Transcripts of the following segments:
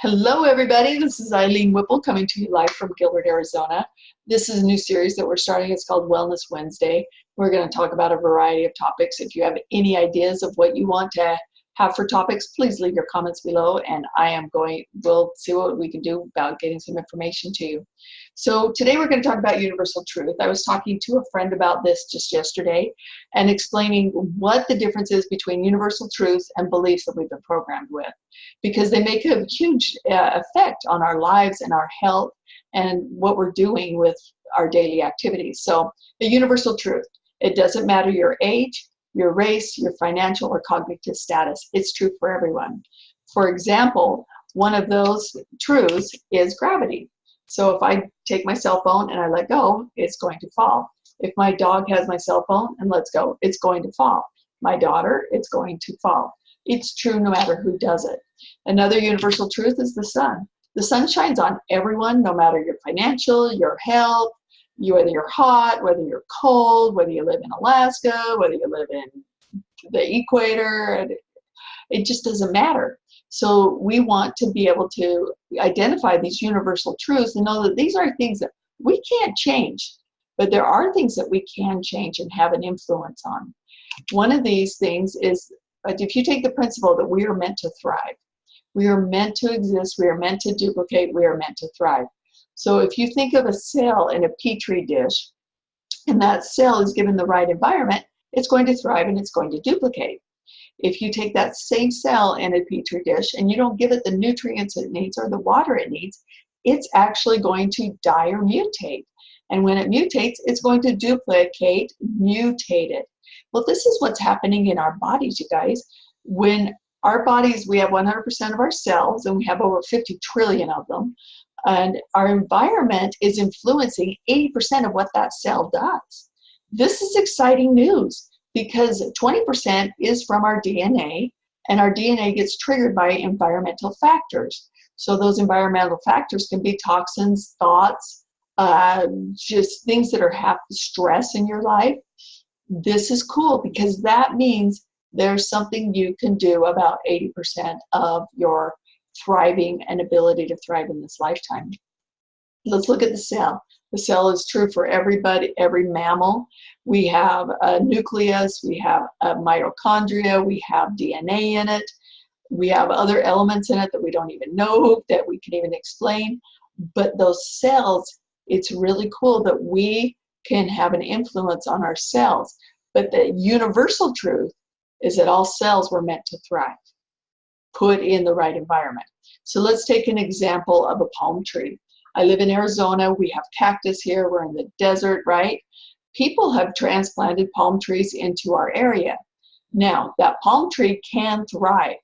Hello, everybody. This is Eileen Whipple coming to you live from Gilbert, Arizona. This is a new series that we're starting. It's called Wellness Wednesday. We're going to talk about a variety of topics. If you have any ideas of what you want to have for topics, please leave your comments below, and we'll see what we can do about getting some information to you. So today we're going to talk about universal truth. I was talking to a friend about this just yesterday and explaining what the difference is between universal truth and beliefs that we've been programmed with, because they make a huge effect on our lives and our health and what we're doing with our daily activities. So the universal truth, it doesn't matter your age, your race, your financial or cognitive status. It's true for everyone. For example, one of those truths is gravity. So if I take my cell phone and I let go, it's going to fall. If my dog has my cell phone and lets go, it's going to fall. My daughter, it's going to fall. It's true no matter who does it. Another universal truth is the sun. The sun shines on everyone, no matter your financial, your health, whether you're hot, whether you're cold, whether you live in Alaska, whether you live in the equator. It just doesn't matter. So we want to be able to identify these universal truths and know that these are things that we can't change, but there are things that we can change and have an influence on. One of these things is, if you take the principle that we are meant to thrive, we are meant to exist, we are meant to duplicate, we are meant to thrive. So if you think of a cell in a petri dish, and that cell is given the right environment, it's going to thrive and it's going to duplicate. If you take that same cell in a petri dish and you don't give it the nutrients it needs or the water it needs, it's actually going to die or mutate. And when it mutates, it's going to duplicate, mutate it. Well, this is what's happening in our bodies, you guys. When our bodies, we have 100% of our cells, and we have over 50 trillion of them, and our environment is influencing 80% of what that cell does. This is exciting news because 20% is from our DNA, and our DNA gets triggered by environmental factors. So those environmental factors can be toxins, thoughts, just things that are stress in your life. This is cool because that means there's something you can do about 80% of your thriving and ability to thrive in this lifetime. Let's look at the cell. The cell is true for everybody, every mammal. We have a nucleus, we have a mitochondria, we have DNA in it, we have other elements in it that we don't even know, that we can even explain. But those cells, it's really cool that we can have an influence on our cells. But the universal truth is that all cells were meant to thrive, put in the right environment. So let's take an example of a palm tree. I live in Arizona. We have cactus here. We're in the desert, right? People have transplanted palm trees into our area. Now, that palm tree can thrive.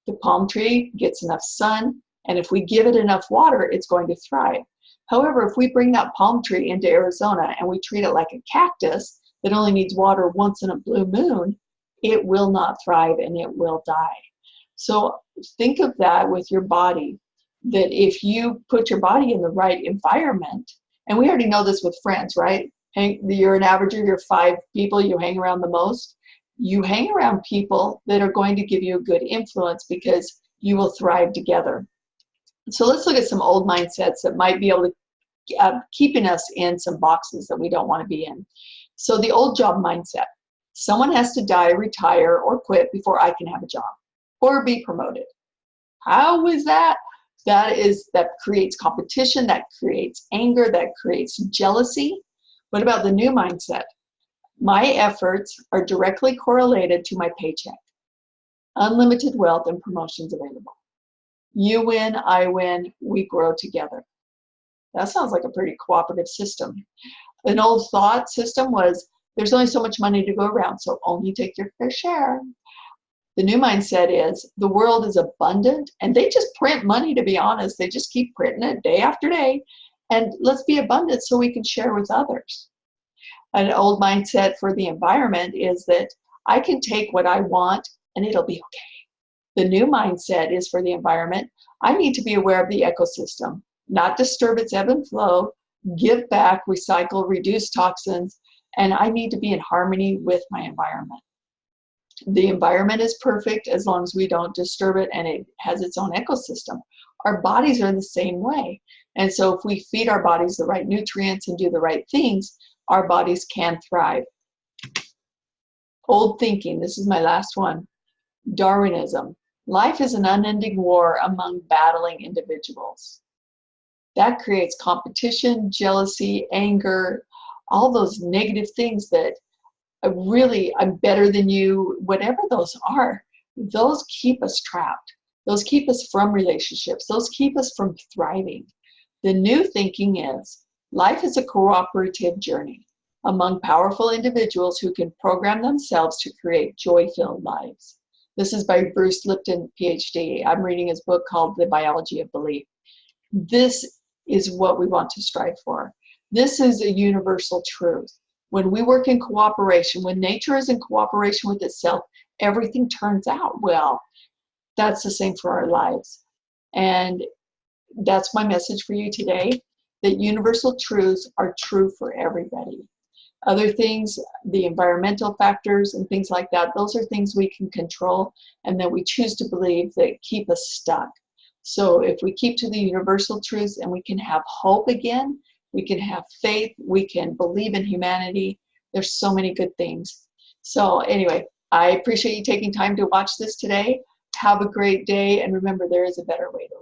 The palm tree gets enough sun, and if we give it enough water, it's going to thrive. However, if we bring that palm tree into Arizona and we treat it like a cactus that only needs water once in a blue moon, it will not thrive and it will die. So think of that with your body, that if you put your body in the right environment, and we already know this with friends, right? You're an average of your 5 people you hang around the most. You hang around people that are going to give you a good influence because you will thrive together. So let's look at some old mindsets that might be able to keeping us in some boxes that we don't want to be in. So the old job mindset. Someone has to die, retire, or quit before I can have a job or be promoted. How is that? That creates competition, that creates anger, that creates jealousy. What about the new mindset? My efforts are directly correlated to my paycheck. Unlimited wealth and promotions available. You win, I win, we grow together. That sounds like a pretty cooperative system. An old thought system was, there's only so much money to go around, so only take your fair share. The new mindset is, the world is abundant, and they just print money, to be honest. They just keep printing it day after day, and let's be abundant so we can share with others. An old mindset for the environment is that I can take what I want and it'll be okay. The new mindset is for the environment, I need to be aware of the ecosystem, not disturb its ebb and flow, give back, recycle, reduce toxins, and I need to be in harmony with my environment. The environment is perfect as long as we don't disturb it and it has its own ecosystem. Our bodies are the same way. And so if we feed our bodies the right nutrients and do the right things, our bodies can thrive. Old thinking, this is my last one. Darwinism. Life is an unending war among battling individuals. That creates competition, jealousy, anger, all those negative things that really, I'm better than you, whatever those are, those keep us trapped. Those keep us from relationships. Those keep us from thriving. The new thinking is life is a cooperative journey among powerful individuals who can program themselves to create joy-filled lives. This is by Bruce Lipton, PhD. I'm reading his book called The Biology of Belief. This is what we want to strive for. This is a universal truth. When we work in cooperation, when nature is in cooperation with itself, everything turns out well. That's the same for our lives. And that's my message for you today, that universal truths are true for everybody. Other things, the environmental factors and things like that, those are things we can control and that we choose to believe that keep us stuck. So if we keep to the universal truths and we can have hope again, we can have faith, we can believe in humanity, there's so many good things. So anyway, I appreciate you taking time to watch this today. Have a great day, and remember, there is a better way to live.